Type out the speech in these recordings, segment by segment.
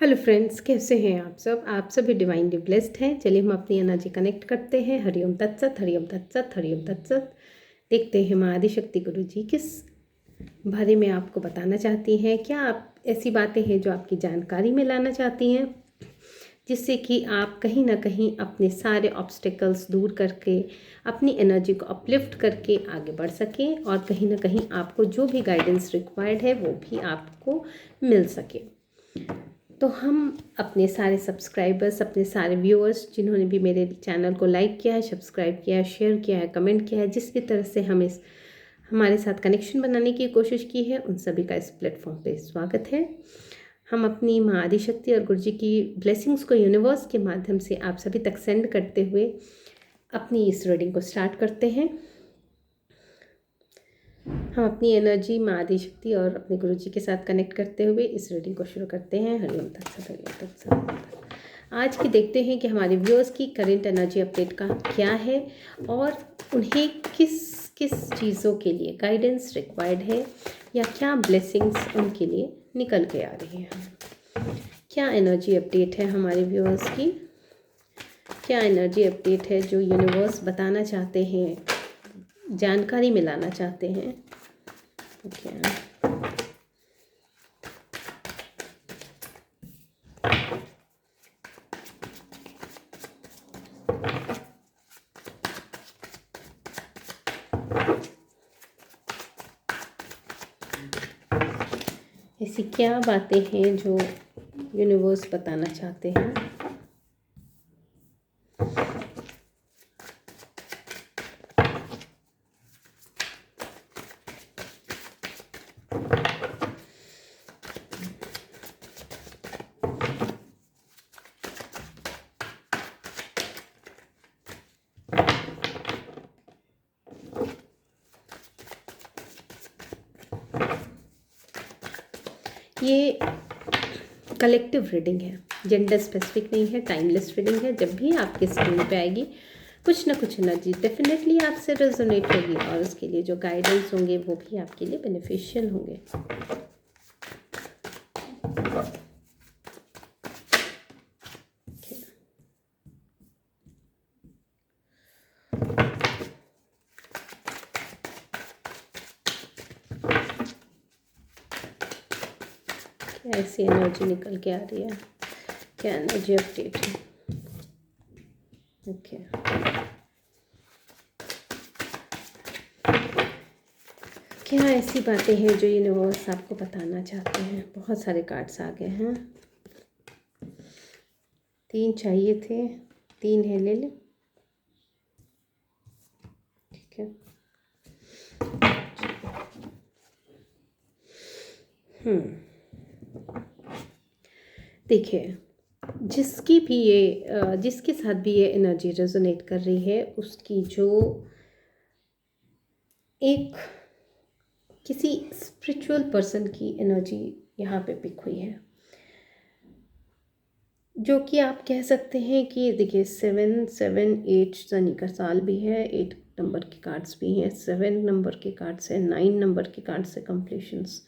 Hello friends, कैसे हैं आप सब? आप सभी डिवाइनली ब्लेस्ड हैं। चलिए हम अपनी एनर्जी कनेक्ट करते हैं। हरिओम तत्सत, हरिओम तत्सत, हरिओम तत्सत। देखते हैं माँ आदिशक्ति गुरु जी किस बारे में आपको बताना चाहती हैं। क्या आप ऐसी बातें हैं जो आपकी जानकारी में लाना चाहती हैं, जिससे कि आप कहीं ना कहीं अपने सारे ऑब्स्टिकल्स दूर करके अपनी एनर्जी को अपलिफ्ट करके आगे बढ़ सकें और कहीं ना कहीं आपको जो भी गाइडेंस रिक्वायर्ड है वो भी आपको मिल सके। तो हम अपने सारे सब्सक्राइबर्स, अपने सारे व्यूअर्स जिन्होंने भी मेरे चैनल को लाइक किया है, सब्सक्राइब किया है, शेयर किया है, कमेंट किया है, जिस भी तरह से हमारे साथ कनेक्शन बनाने की कोशिश की है, उन सभी का इस प्लेटफॉर्म पे स्वागत है। हम अपनी माँ आदिशक्ति और गुरु जी की ब्लेसिंग्स को यूनिवर्स के माध्यम से आप सभी तक सेंड करते हुए अपनी इस रीडिंग को स्टार्ट करते हैं। हम अपनी एनर्जी माँ आदिशक्ति और अपने गुरु जी के साथ कनेक्ट करते हुए इस रीडिंग को शुरू करते हैं। हरिओम तत्सत, हरिओम तत्सत। आज की देखते हैं कि हमारे व्यूअर्स की करंट एनर्जी अपडेट का क्या है और उन्हें किस किस चीज़ों के लिए गाइडेंस रिक्वायर्ड है या क्या ब्लेसिंग्स उनके लिए निकल के आ रही हैं। क्या एनर्जी अपडेट है हमारे व्यूअर्स की, क्या एनर्जी अपडेट है जो यूनिवर्स बताना चाहते हैं, जानकारी मिलाना चाहते हैं। ओके, ऐसी क्या बातें हैं जो यूनिवर्स बताना चाहते हैं। ये कलेक्टिव रीडिंग है, जेंडर स्पेसिफिक नहीं है, टाइमलेस रीडिंग है। जब भी आपके स्क्रीन पे आएगी कुछ ना कुछ एनर्जी डेफिनेटली आपसे रेजोनेट होगी और उसके लिए जो गाइडेंस होंगे वो भी आपके लिए बेनिफिशियल होंगे। क्या ऐसी एनर्जी निकल के आ रही है, क्या एनर्जी अपडेट है। ओके, क्या ऐसी बातें हैं जो यूनिवर्स आपको बताना चाहते हैं। बहुत सारे कार्ड्स आ गए हैं, 3 चाहिए थे, 3 है, ले ले। ठीक है। देखिए, जिसके साथ भी ये एनर्जी रेजोनेट कर रही है, उसकी जो एक किसी स्पिरिचुअल पर्सन की एनर्जी यहाँ पे पिक हुई है, जो कि आप कह सकते हैं कि देखिए 778 शनि का साल भी है, 8 नंबर के कार्ड्स भी हैं, 7 नंबर के कार्ड्स हैं, 9 नंबर के कार्ड्स है, कंप्लीशंस,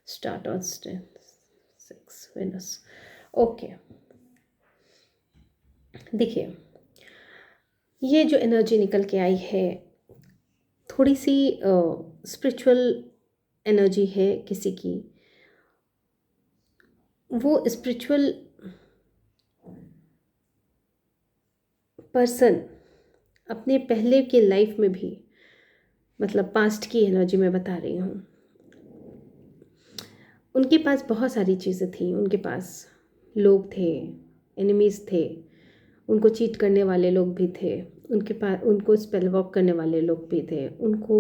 स्टार्ट और 6 विनर्स। ओके, देखिए ये जो एनर्जी निकल के आई है थोड़ी सी स्पिरिचुअल एनर्जी है किसी की। वो स्पिरिचुअल पर्सन अपने पहले के लाइफ में भी, मतलब पास्ट की एनर्जी में बता रही हूँ, उनके पास बहुत सारी चीज़ें थी। उनके पास लोग थे, एनिमीज़ थे, उनको चीट करने वाले लोग भी थे, उनके पास उनको स्पेल वर्क करने वाले लोग भी थे, उनको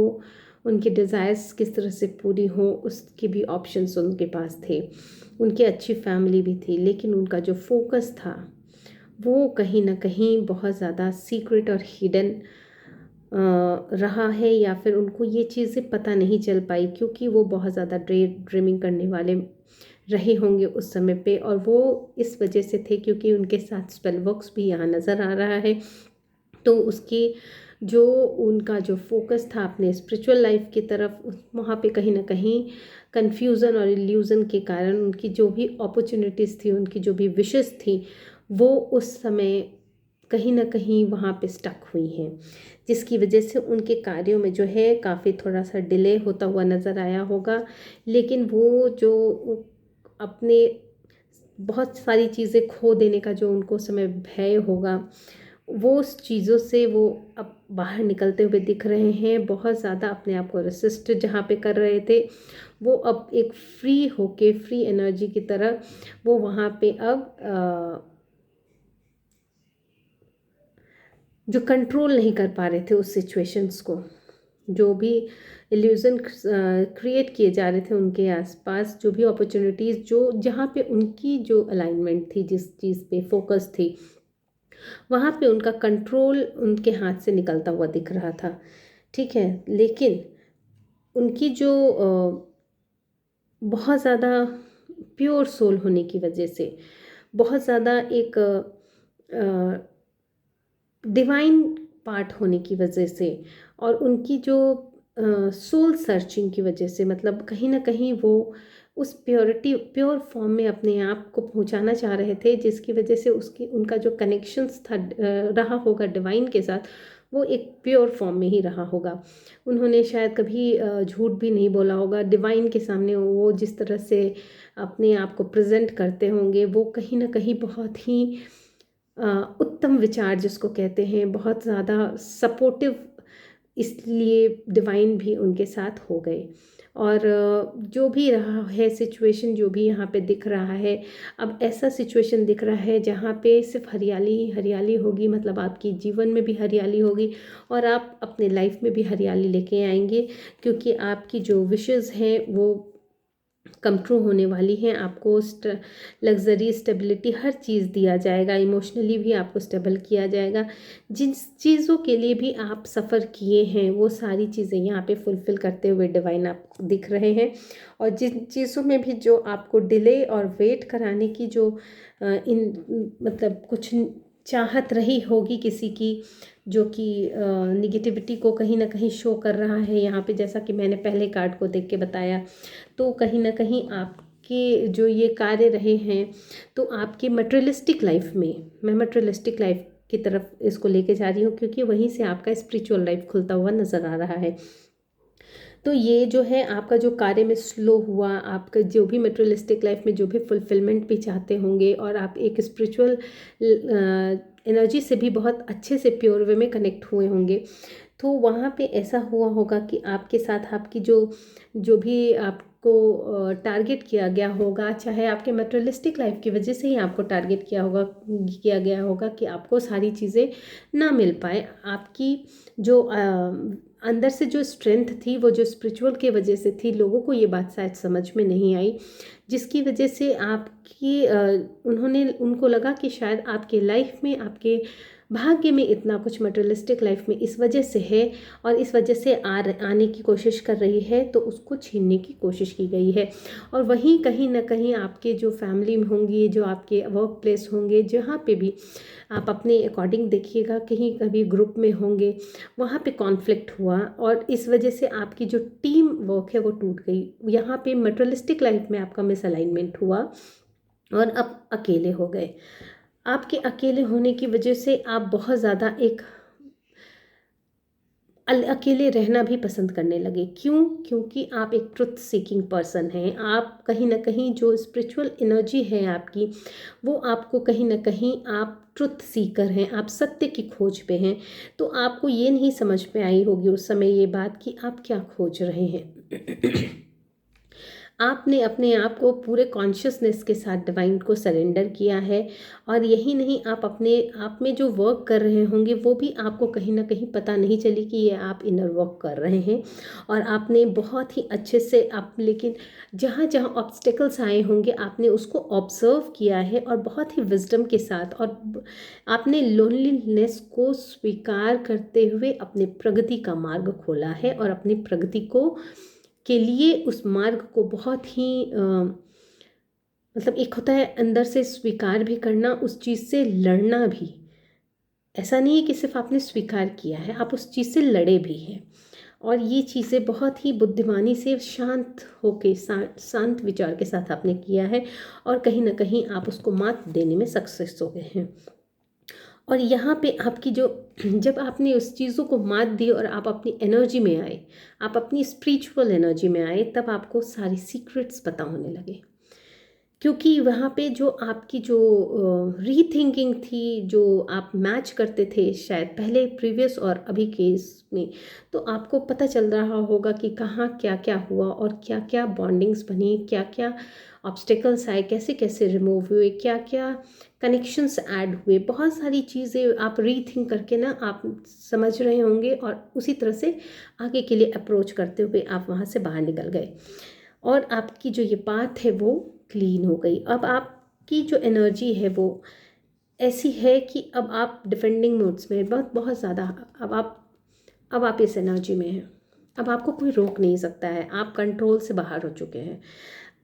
उनकी डिज़ायर्स किस तरह से पूरी हों उसके भी ऑप्शंस उनके पास थे, उनकी अच्छी फैमिली भी थी। लेकिन उनका जो फोकस था वो कहीं ना कहीं बहुत ज़्यादा सीक्रेट और हिडन रहा है, या फिर उनको ये चीज़ें पता नहीं चल पाई क्योंकि वो बहुत ज़्यादा ड्रीमिंग करने वाले रहे होंगे उस समय पे, और वो इस वजह से थे क्योंकि उनके साथ स्पेल वर्क्स भी यहाँ नज़र आ रहा है। तो उसकी जो उनका जो फोकस था अपने स्पिरिचुअल लाइफ की तरफ, वहाँ पे कहीं ना कहीं कन्फ्यूज़न और इल्यूज़न के कारण उनकी जो भी अपॉर्चुनिटीज़ थी, उनकी जो भी विशेस थी, वो उस समय कहीं ना कहीं वहाँ पे स्टक हुई हैं, जिसकी वजह से उनके कार्यों में जो है काफ़ी थोड़ा सा डिले होता हुआ नज़र आया होगा। लेकिन वो जो अपने बहुत सारी चीज़ें खो देने का जो उनको समय भय होगा, वो उस चीज़ों से वो अब बाहर निकलते हुए दिख रहे हैं। बहुत ज़्यादा अपने आप को रेसिस्ट जहाँ पे कर रहे थे, वो अब एक फ्री होके, फ्री एनर्जी की तरह वो वहाँ पे अब जो कंट्रोल नहीं कर पा रहे थे उस सिचुएशंस को, जो भी इल्यूज़न क्रिएट किए जा रहे थे उनके आसपास, जो भी अपॉर्चुनिटीज़ जो जहाँ पे उनकी जो अलाइनमेंट थी, जिस चीज़ पे फोकस थी, वहाँ पे उनका कंट्रोल उनके हाथ से निकलता हुआ दिख रहा था। ठीक है, लेकिन उनकी जो बहुत ज़्यादा प्योर सोल होने की वजह से, बहुत ज़्यादा एक डिवाइन पार्ट होने की वजह से, और उनकी जो सोल सर्चिंग की वजह से, मतलब कहीं ना कहीं वो उस प्योर फॉर्म में अपने आप को पहुंचाना चाह रहे थे, जिसकी वजह से उसकी उनका जो कनेक्शंस था रहा होगा डिवाइन के साथ, वो एक प्योर फॉर्म में ही रहा होगा। उन्होंने शायद कभी झूठ भी नहीं बोला होगा डिवाइन के सामने। वो जिस तरह से अपने आप को प्रेजेंट करते होंगे, वो कहीं ना कहीं बहुत ही उत्तम विचार जिसको कहते हैं, बहुत ज़्यादा सपोर्टिव, इसलिए डिवाइन भी उनके साथ हो गए। और जो भी रहा है सिचुएशन, जो भी यहाँ पे दिख रहा है, अब ऐसा सिचुएशन दिख रहा है जहाँ पे सिर्फ हरियाली ही हरियाली होगी, मतलब आपकी जीवन में भी हरियाली होगी और आप अपने लाइफ में भी हरियाली लेके आएंगे, क्योंकि आपकी जो विशेस हैं वो कम ट्रू होने वाली हैं। आपको लग्जरी, स्टेबिलिटी, हर चीज़ दिया जाएगा, इमोशनली भी आपको स्टेबल किया जाएगा। जिन चीज़ों के लिए भी आप सफ़र किए हैं, वो सारी चीज़ें यहाँ पे फुलफ़िल करते हुए डिवाइन आपको दिख रहे हैं। और जिन चीज़ों में भी जो आपको डिले और वेट कराने की जो मतलब कुछ चाहत रही होगी किसी की, जो कि निगेटिविटी को कहीं ना कहीं शो कर रहा है यहाँ पे, जैसा कि मैंने पहले कार्ड को देख के बताया, तो कहीं ना कहीं आपके जो ये कार्य रहे हैं, तो आपके मटेरियलिस्टिक लाइफ में, मैं मटेरियलिस्टिक लाइफ की तरफ इसको लेके जा रही हूँ, क्योंकि वहीं से आपका स्पिरिचुअल लाइफ खुलता हुआ नज़र आ रहा है। तो ये जो है आपका जो कार्य में स्लो हुआ, आपका जो भी मटेरियलिस्टिक लाइफ में जो भी फुलफिलमेंट भी चाहते होंगे, और आप एक स्पिरिचुअल एनर्जी से भी बहुत अच्छे से प्योर वे में कनेक्ट हुए होंगे, तो वहाँ पे ऐसा हुआ होगा कि आपके साथ आपकी जो जो भी आपको टारगेट किया गया होगा, चाहे आपके मटेरियलिस्टिक लाइफ की वजह से ही आपको टारगेट किया गया होगा कि आपको सारी चीज़ें ना मिल पाए, आपकी जो अंदर से जो स्ट्रेंथ थी, वो जो स्पिरिचुअल के वजह से थी, लोगों को ये बात शायद समझ में नहीं आई, जिसकी वजह से आपकी उनको लगा कि शायद आपके लाइफ में, आपके भाग्य में इतना कुछ मटेरियलिस्टिक लाइफ में इस वजह से है, और इस वजह से आने की कोशिश कर रही है, तो उसको छीनने की कोशिश की गई है। और वहीं कहीं ना कहीं आपके जो फैमिली में होंगी, जो आपके वर्क प्लेस होंगे, जहाँ पे भी आप अपने अकॉर्डिंग देखिएगा, कहीं कभी ग्रुप में होंगे, वहाँ पे कॉन्फ्लिक्ट हुआ, और इस वजह से आपकी जो टीम वर्क है वो टूट गई। यहाँ पे मटेरियलिस्टिक लाइफ में आपका मिसअलाइनमेंट हुआ और आप अकेले हो गए। आपके अकेले होने की वजह से आप बहुत ज़्यादा एक अकेले रहना भी पसंद करने लगे। क्यों? क्योंकि आप एक ट्रुथ सीकिंग पर्सन हैं। आप कहीं ना कहीं जो स्पिरिचुअल एनर्जी है आपकी, वो आपको कहीं ना कहीं, आप ट्रुथ सीकर हैं, आप सत्य की खोज पे हैं। तो आपको ये नहीं समझ में आई होगी उस समय ये बात कि आप क्या खोज रहे हैं। आपने अपने आप को पूरे कॉन्शियसनेस के साथ डिवाइन को सरेंडर किया है, और यही नहीं, आप अपने आप में जो वर्क कर रहे होंगे, वो भी आपको कहीं ना कहीं पता नहीं चली कि ये आप इनर वर्क कर रहे हैं। और आपने बहुत ही अच्छे से, आप लेकिन जहाँ जहाँ ऑब्स्टेकल्स आए होंगे, आपने उसको ऑब्जर्व किया है, और बहुत ही विजडम के साथ, और आपने लोनलीनेस को स्वीकार करते हुए अपने प्रगति का मार्ग खोला है, और अपनी प्रगति को के लिए उस मार्ग को बहुत ही मतलब एक होता है अंदर से स्वीकार भी करना, उस चीज़ से लड़ना भी, ऐसा नहीं है कि सिर्फ आपने स्वीकार किया है, आप उस चीज़ से लड़े भी हैं। और ये चीज़ें बहुत ही बुद्धिमानी से शांत होके शांत विचार के साथ आपने किया है, और कहीं ना कहीं आप उसको मात देने में सक्सेस हो गए हैं। और यहाँ पे आपकी जो जब आपने उस चीज़ों को मात दी और आप अपनी एनर्जी में आए, आप अपनी स्पिरिचुअल एनर्जी में आए, तब आपको सारी सीक्रेट्स पता होने लगे। क्योंकि वहाँ पे जो आपकी जो रीथिंकिंग थी, जो आप मैच करते थे शायद पहले प्रीवियस और अभी केस में, तो आपको पता चल रहा होगा कि कहाँ क्या क्या हुआ और क्या क्या बॉन्डिंग्स बनी, क्या क्या ऑब्स्टेकल्स आए, कैसे कैसे रिमूव हुए, क्या क्या कनेक्शंस ऐड हुए। बहुत सारी चीज़ें आप रीथिंक करके ना आप समझ रहे होंगे, और उसी तरह से आगे के लिए अप्रोच करते हुए आप वहाँ से बाहर निकल गए, और आपकी जो ये पाथ है वो क्लीन हो गई। अब आपकी जो एनर्जी है वो ऐसी है कि अब आप डिफेंडिंग मोड्स में बहुत बहुत ज़्यादा, अब आप इस एनर्जी में हैं। अब आपको कोई रोक नहीं सकता है, आप कंट्रोल से बाहर हो चुके हैं।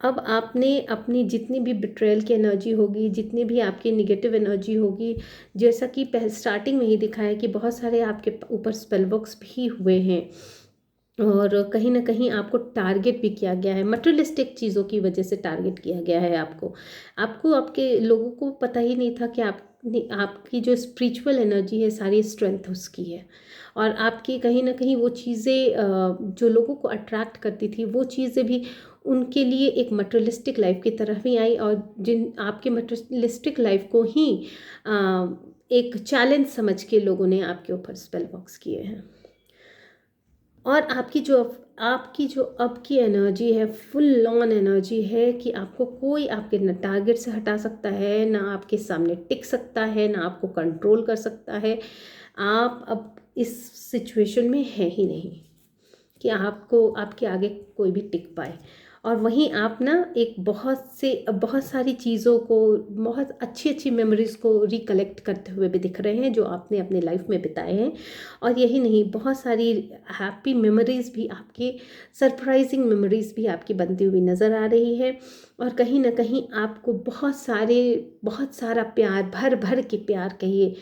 अब आपने अपनी जितनी भी बिट्रेयल की एनर्जी होगी, जितनी भी आपकी निगेटिव एनर्जी होगी, जैसा कि स्टार्टिंग में ही दिखाया कि बहुत सारे आपके ऊपर स्पेल वर्क्स भी हुए हैं, और कहीं ना कहीं आपको टारगेट भी किया गया है, मटेरियलिस्टिक चीज़ों की वजह से टारगेट किया गया है आपको। आपको आपके लोगों को पता ही नहीं था कि आपकी जो स्पिरिचुअल एनर्जी है सारी स्ट्रेंथ उसकी है, और आपकी कहीं ना कहीं वो चीज़ें जो लोगों को अट्रैक्ट करती थी, वो चीज़ें भी उनके लिए एक मटेरियलिस्टिक लाइफ की तरफ ही आई, और जिन आपके मटेरियलिस्टिक लाइफ को ही एक चैलेंज समझ के लोगों ने आपके ऊपर स्पेल बॉक्स किए हैं। और आपकी जो अब की एनर्जी है, फुल ऑन एनर्जी है कि आपको कोई आपके न टारगेट से हटा सकता है, ना आपके सामने टिक सकता है, ना आपको कंट्रोल कर सकता है। आप अब इस सिचुएशन में है ही नहीं कि आपको आपके आगे कोई भी टिक पाए। और वहीं आप ना एक बहुत सारी चीज़ों को, बहुत अच्छी अच्छी मेमोरीज़ को रिकलेक्ट करते हुए भी दिख रहे हैं जो आपने अपने लाइफ में बिताए हैं। और यही नहीं, बहुत सारी हैप्पी मेमोरीज़ भी आपकी, सरप्राइजिंग मेमोरीज़ भी आपकी बनती हुई नज़र आ रही है। और कहीं ना कहीं आपको बहुत सारा प्यार, भर भर के प्यार कहिए,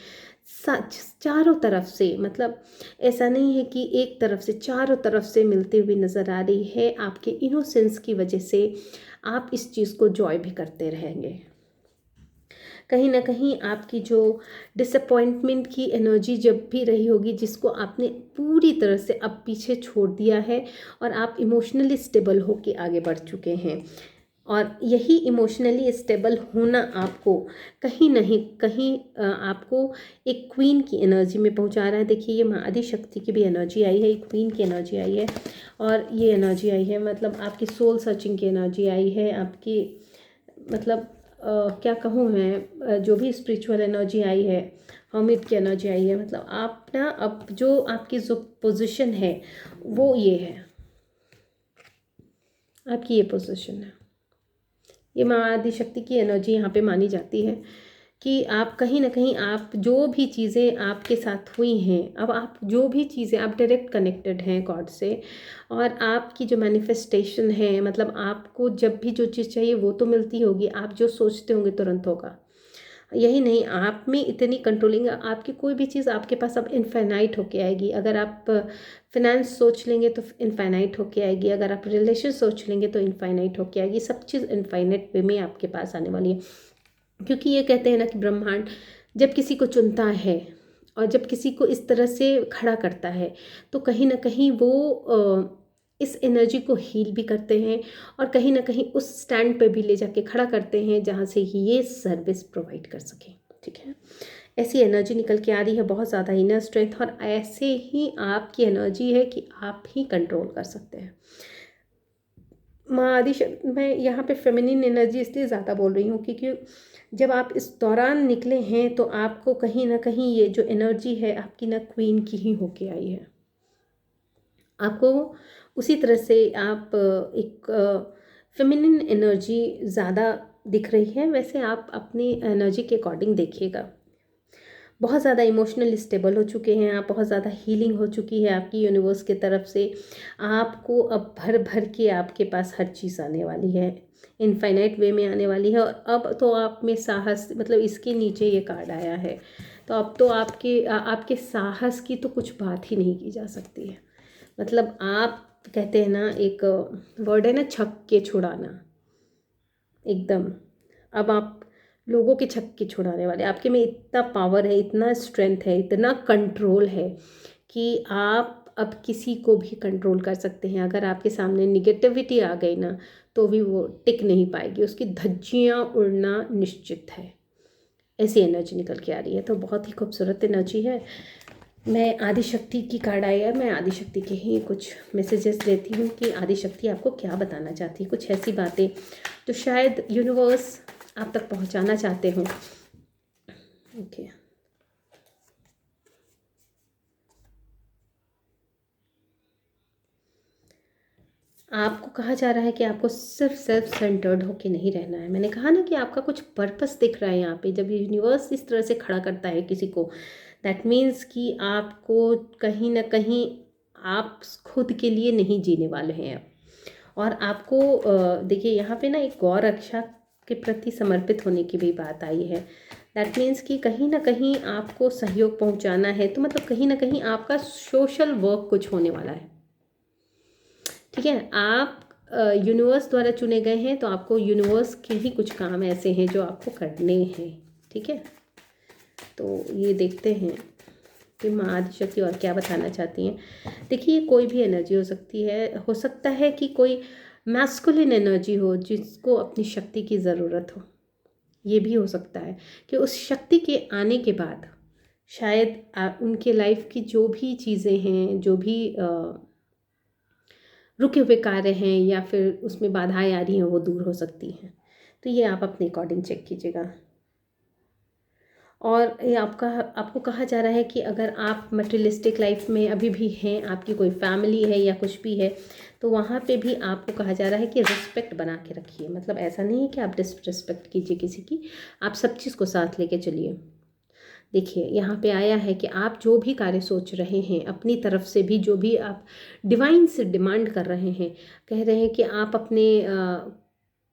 चारों तरफ से, मतलब ऐसा नहीं है कि एक तरफ से, चारों तरफ से मिलती हुई नज़र आ रही है। आपके इनोसेंस की वजह से आप इस चीज़ को जॉय भी करते रहेंगे। कहीं ना कहीं आपकी जो डिसअपॉइंटमेंट की एनर्जी जब भी रही होगी, जिसको आपने पूरी तरह से अब पीछे छोड़ दिया है, और आप इमोशनली स्टेबल होके आगे बढ़ चुके हैं। और यही इमोशनली स्टेबल होना आपको कहीं नहीं कहीं आपको एक क्वीन की एनर्जी में पहुंचा रहा है। देखिए, ये माँ आदि शक्ति की भी एनर्जी आई है, एक क्वीन की एनर्जी आई है, और ये एनर्जी आई है, मतलब आपकी सोल सर्चिंग की एनर्जी आई है, आपकी, मतलब क्या कहूँ मैं, जो भी स्पिरिचुअल एनर्जी आई है, हर्मिट की एनर्जी आई है। मतलब आप ना, अब जो आपकी जो पोजीशन है वो ये है, आपकी ये पोजीशन है। ये माँ आदि शक्ति की एनर्जी यहाँ पे मानी जाती है कि आप कहीं ना कहीं, आप जो भी चीज़ें आपके साथ हुई हैं, अब आप जो भी चीज़ें, आप डायरेक्ट कनेक्टेड हैं गॉड से, और आपकी जो मैनिफेस्टेशन है, मतलब आपको जब भी जो चीज़ चाहिए वो तो मिलती होगी, आप जो सोचते होंगे तुरंत होगा। यही नहीं, आप में इतनी कंट्रोलिंग, आपकी कोई भी चीज़ आपके पास अब इनफाइनाइट होके आएगी। अगर आप फिनेंस सोच लेंगे तो इनफाइनाइट होके आएगी, अगर आप रिलेशन सोच लेंगे तो इनफाइनाइट होके आएगी, सब चीज़ इनफाइनाइट वे में आपके पास आने वाली है। क्योंकि ये कहते हैं ना कि ब्रह्मांड जब किसी को चुनता है और जब किसी को इस तरह से खड़ा करता है, तो कहीं ना कहीं वो इस एनर्जी को हील भी करते हैं, और कहीं ना कहीं उस स्टैंड पे भी ले जाके खड़ा करते हैं जहाँ से ये सर्विस प्रोवाइड कर सके। ठीक है, ऐसी एनर्जी निकल के आ रही है, बहुत ज़्यादा इनर स्ट्रेंथ, और ऐसे ही आपकी एनर्जी है कि आप ही कंट्रोल कर सकते हैं। माँ आदि मैं यहाँ पे फेमिनिन एनर्जी इसलिए ज़्यादा बोल रही हूँ क्योंकि जब आप इस दौरान निकले हैं तो आपको कहीं ना कहीं ये जो एनर्जी है आपकी ना क्वीन की ही होके आई है। आपको उसी तरह से आप एक फेमिनिन एनर्जी ज़्यादा दिख रही है। वैसे आप अपनी एनर्जी के अकॉर्डिंग देखिएगा, बहुत ज़्यादा इमोशनल स्टेबल हो चुके हैं आप, बहुत ज़्यादा हीलिंग हो चुकी है आपकी यूनिवर्स की तरफ से। आपको अब भर भर के आपके पास हर चीज़ आने वाली है, इनफाइनाइट वे में आने वाली है। और अब तो आप में साहस, मतलब इसके नीचे ये कार्ड आया है तो अब तो आपके साहस की तो कुछ बात ही नहीं की जा सकती है। मतलब आप कहते हैं ना, एक वर्ड है ना, छक्के छुड़ाना, एकदम। अब आप लोगों के छक्के छुड़ाने वाले, आपके में इतना पावर है, इतना स्ट्रेंथ है, इतना कंट्रोल है कि आप अब किसी को भी कंट्रोल कर सकते हैं। अगर आपके सामने निगेटिविटी आ गई ना, तो भी वो टिक नहीं पाएगी, उसकी धज्जियाँ उड़ना निश्चित है। ऐसी एनर्जी निकल के आ रही है, तो बहुत ही खूबसूरत एनर्जी है। मैं आदिशक्ति की कार्ड आई है, मैं आदिशक्ति के ही कुछ मैसेजेस देती हूँ कि आदिशक्ति आपको क्या बताना चाहती है, कुछ ऐसी बातें तो शायद यूनिवर्स आप तक पहुँचाना चाहते हो। ओके, आपको कहा जा रहा है कि आपको सिर्फ सेल्फ सेंटर्ड होके नहीं रहना है। मैंने कहा ना कि आपका कुछ पर्पस दिख रहा है यहाँ पे। जब यूनिवर्स इस तरह से खड़ा करता है किसी को, दैट मीन्स कि आपको कहीं ना कहीं आप खुद के लिए नहीं जीने वाले हैं अब। और आपको देखिए यहाँ पे ना एक गौ रक्षा के प्रति समर्पित होने की भी बात आई है। दैट मीन्स कि कहीं ना कहीं आपको सहयोग पहुँचाना है, तो मतलब कहीं ना कहीं आपका सोशल वर्क कुछ होने वाला है। ठीक है, आप यूनिवर्स द्वारा चुने गए हैं, तो आपको यूनिवर्स के ही कुछ काम ऐसे हैं जो आपको करने हैं। ठीक है, तो ये देखते हैं कि माँ आदिशक्ति और क्या बताना चाहती हैं। देखिए, कोई भी एनर्जी हो सकती है, हो सकता है कि कोई मैस्कुलिन एनर्जी हो जिसको अपनी शक्ति की ज़रूरत हो। ये भी हो सकता है कि उस शक्ति के आने के बाद शायद उनके लाइफ की जो भी चीज़ें हैं, जो भी रुके हुए कार्य हैं या फिर उसमें बाधाएं आ रही हैं, वो दूर हो सकती हैं। तो ये आप अपने अकॉर्डिंग चेक कीजिएगा। और ये आपको कहा जा रहा है कि अगर आप मटेरियलिस्टिक लाइफ में अभी भी हैं, आपकी कोई फैमिली है या कुछ भी है, तो वहाँ पे भी आपको कहा जा रहा है कि रिस्पेक्ट बना के रखिए। मतलब ऐसा नहीं है कि आप डिसरिस्पेक्ट कीजिए किसी की, आप सब चीज़ को साथ लेके चलिए। देखिए, यहाँ पे आया है कि आप जो भी कार्य सोच रहे हैं अपनी तरफ से भी, जो भी आप डिवाइन से डिमांड कर रहे हैं, कह रहे हैं कि आप अपने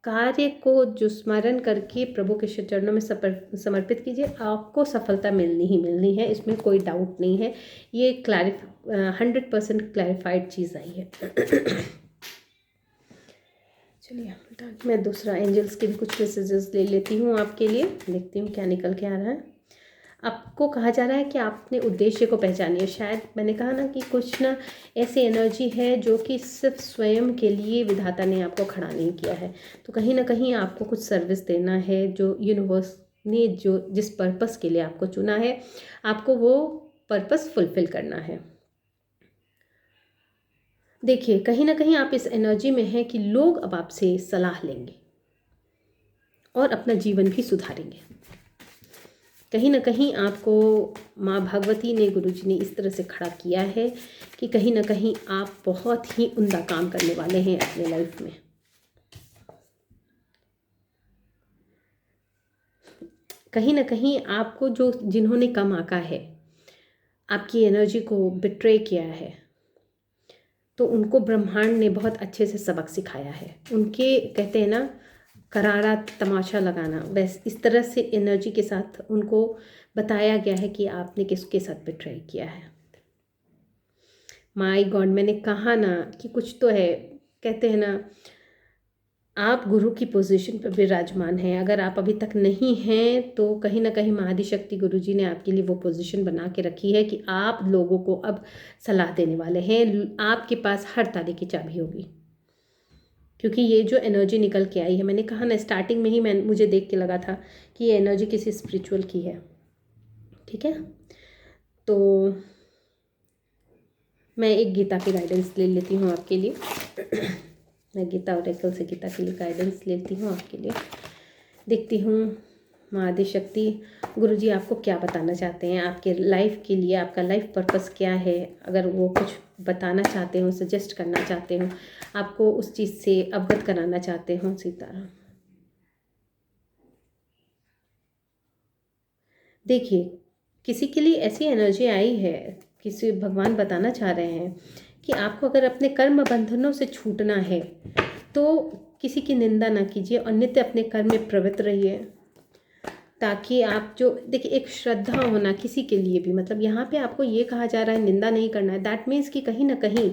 कार्य को जो स्मरण करके प्रभु के चरणों में समर्पित कीजिए, आपको सफलता मिलनी ही मिलनी है, इसमें कोई डाउट नहीं है। ये 100% क्लैरिफाइड चीज़ आई है। चलिए, मैं दूसरा एंजल्स के भी कुछ मैसेजेस ले लेती हूँ आपके लिए, देखती हूँ क्या निकल के आ रहा है। आपको कहा जा रहा है कि आप अपने उद्देश्य को पहचानिए। शायद मैंने कहा ना कि कुछ ना ऐसी एनर्जी है जो कि सिर्फ स्वयं के लिए विधाता ने आपको खड़ा नहीं किया है, तो कहीं ना कहीं आपको कुछ सर्विस देना है। जो यूनिवर्स ने जो जिस पर्पस के लिए आपको चुना है, आपको वो पर्पस फुलफिल करना है। देखिए, कहीं ना कहीं आप इस एनर्जी में हैं कि लोग अब आपसे सलाह लेंगे और अपना जीवन भी सुधारेंगे। कहीं ना कहीं आपको माँ भगवती ने, गुरुजी ने इस तरह से खड़ा किया है कि कहीं ना कहीं आप बहुत ही उम्दा काम करने वाले हैं अपने लाइफ में। कहीं ना कहीं आपको जिन्होंने कम आंका है, आपकी एनर्जी को बिट्रे किया है, तो उनको ब्रह्मांड ने बहुत अच्छे से सबक सिखाया है। उनके कहते हैं ना, करारा तमाशा लगाना, वैसे इस तरह से एनर्जी के साथ उनको बताया गया है कि आपने किसके साथ बिट्रे किया है। माय गॉड, मैंने कहा ना कि कुछ तो है। कहते हैं ना, आप गुरु की पोजीशन पर विराजमान हैं। अगर आप अभी तक नहीं हैं, तो कहीं ना कहीं महादिशक्ति गुरु जी ने आपके लिए वो पोजीशन बना के रखी है कि आप लोगों को अब सलाह देने वाले हैं। आपके पास हर ताले की चाबी होगी, क्योंकि ये जो एनर्जी निकल के आई है, मैंने कहा ना स्टार्टिंग में ही मुझे देख के लगा था कि ये एनर्जी किसी स्पिरिचुअल की है। ठीक है, तो मैं एक गीता की गाइडेंस ले लेती हूँ आपके लिए। मैं गीता ओरेकल से गीता के लिए गाइडेंस लेती हूँ आपके लिए। देखती हूँ माँ आदिशक्ति गुरुजी आपको क्या बताना चाहते हैं आपके लाइफ के लिए, आपका लाइफ पर्पस क्या है। अगर वो कुछ बताना चाहते हो, सजेस्ट करना चाहते हो, आपको उस चीज़ से अवगत कराना चाहते हो। सीताराम। देखिए, किसी के लिए ऐसी एनर्जी आई है, किसी भगवान बताना चाह रहे हैं कि आपको अगर अपने कर्म बंधनों से छूटना है, तो किसी की निंदा ना कीजिए और नित्य अपने कर्म में प्रवृत्त रहिए। ताकि आप जो देखिए, एक श्रद्धा होना किसी के लिए भी, मतलब यहाँ पे आपको ये कहा जा रहा है निंदा नहीं करना है, दैट मीन्स कि कहीं ना कहीं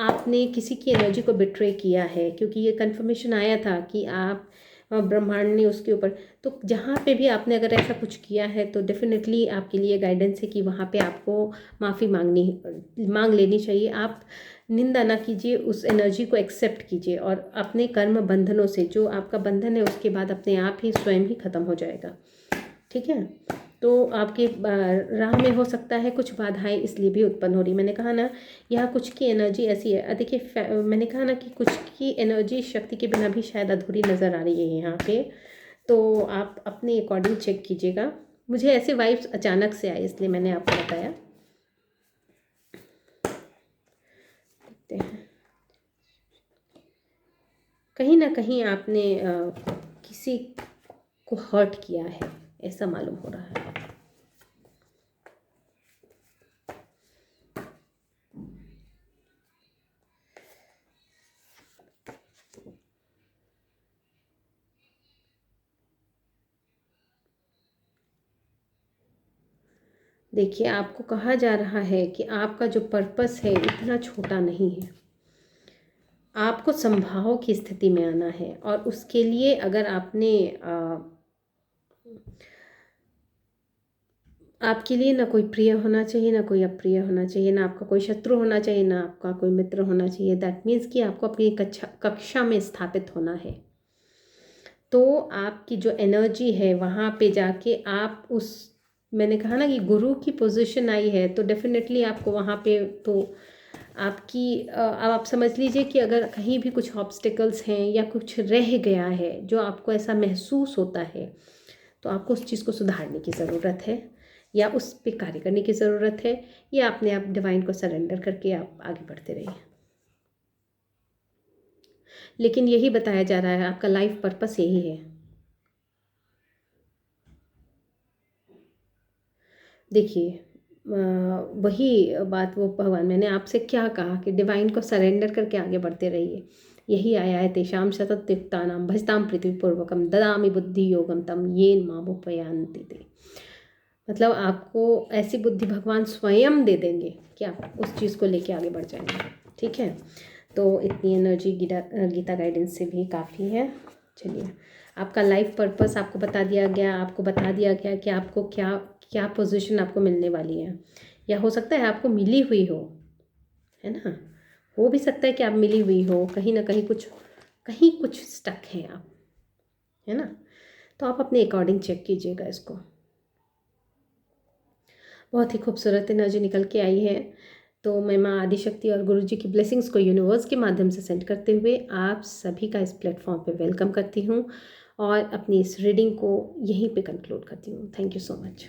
आपने किसी की एनर्जी को बिट्रे किया है, क्योंकि ये कंफर्मेशन आया था कि आप ब्रह्मांड ने उसके ऊपर, तो जहाँ पे भी आपने अगर ऐसा कुछ किया है तो डेफिनेटली आपके लिए गाइडेंस है कि वहाँ पे आपको माफ़ी मांग लेनी चाहिए। आप निंदा ना कीजिए, उस एनर्जी को एक्सेप्ट कीजिए और अपने कर्म बंधनों से, जो आपका बंधन है उसके बाद अपने आप ही स्वयं ही ख़त्म हो जाएगा। ठीक है, तो आपके राह में हो सकता है कुछ बाधाएं इसलिए भी उत्पन्न हो रही। मैंने कहा ना, यहाँ कुछ की एनर्जी ऐसी है, देखिए मैंने कहा ना कि कुछ की एनर्जी शक्ति के बिना भी शायद अधूरी नज़र आ रही है यहाँ पे, तो आप अपने अकॉर्डिंग चेक कीजिएगा। मुझे ऐसे वाइब्स अचानक से आए इसलिए मैंने आपको बताया। देखते हैं, कहीं ना कहीं आपने किसी को हर्ट किया है, ऐसा मालूम हो रहा है। देखिए, आपको कहा जा रहा है कि आपका जो पर्पस है इतना छोटा नहीं है, आपको संभाव की स्थिति में आना है, और उसके लिए अगर आपने आपके लिए ना कोई प्रिय होना चाहिए, ना कोई अप्रिय होना चाहिए, ना आपका कोई शत्रु होना चाहिए, ना आपका कोई मित्र होना चाहिए। दैट मीन्स कि आपको अपनी कक्षा में स्थापित होना है। तो आपकी जो एनर्जी है वहाँ पे जाके आप उस, मैंने कहा ना कि गुरु की पोजीशन आई है, तो डेफिनेटली आपको वहाँ पे तो आपकी अब आप समझ लीजिए कि अगर कहीं भी कुछ ऑब्स्टिकल्स हैं या कुछ रह गया है जो आपको ऐसा महसूस होता है, तो आपको उस चीज़ को सुधारने की ज़रूरत है या उस पर कार्य करने की ज़रूरत है, या अपने आप डिवाइन को सरेंडर करके आप आगे बढ़ते रहिए। लेकिन यही बताया जा रहा है, आपका लाइफ पर्पस यही है। देखिए, वही बात, वो भगवान, मैंने आपसे क्या कहा कि डिवाइन को सरेंडर करके आगे बढ़ते रहिए। यही आया है, तेषाम सततयुक्तानां भजतां पृथ्वीपूर्वकं ददामि बुद्धि योगम तम येन मामुपयान्ति ते। मतलब आपको ऐसी बुद्धि भगवान स्वयं दे देंगे कि आप उस चीज़ को लेके आगे बढ़ जाएंगे। ठीक है, तो इतनी एनर्जी गीता गाइडेंस से भी काफ़ी है। चलिए, आपका लाइफ पर्पस आपको बता दिया गया, आपको बता दिया गया कि आपको क्या क्या पोजीशन आपको मिलने वाली है, या हो सकता है आपको मिली हुई हो, है ना, हो भी सकता है कि आप मिली हुई हो, कहीं ना कहीं कुछ स्टक है आप, है ना, तो आप अपने अकॉर्डिंग चेक कीजिएगा इसको। बहुत ही खूबसूरत एनर्जी निकल के आई है, तो मैं माँ आदिशक्ति और गुरुजी की ब्लेसिंग्स को यूनिवर्स के माध्यम से सेंड करते हुए आप सभी का इस प्लेटफॉर्म पे वेलकम करती हूँ और अपनी इस रीडिंग को यहीं पे कंक्लूड करती हूँ। Thank you so much.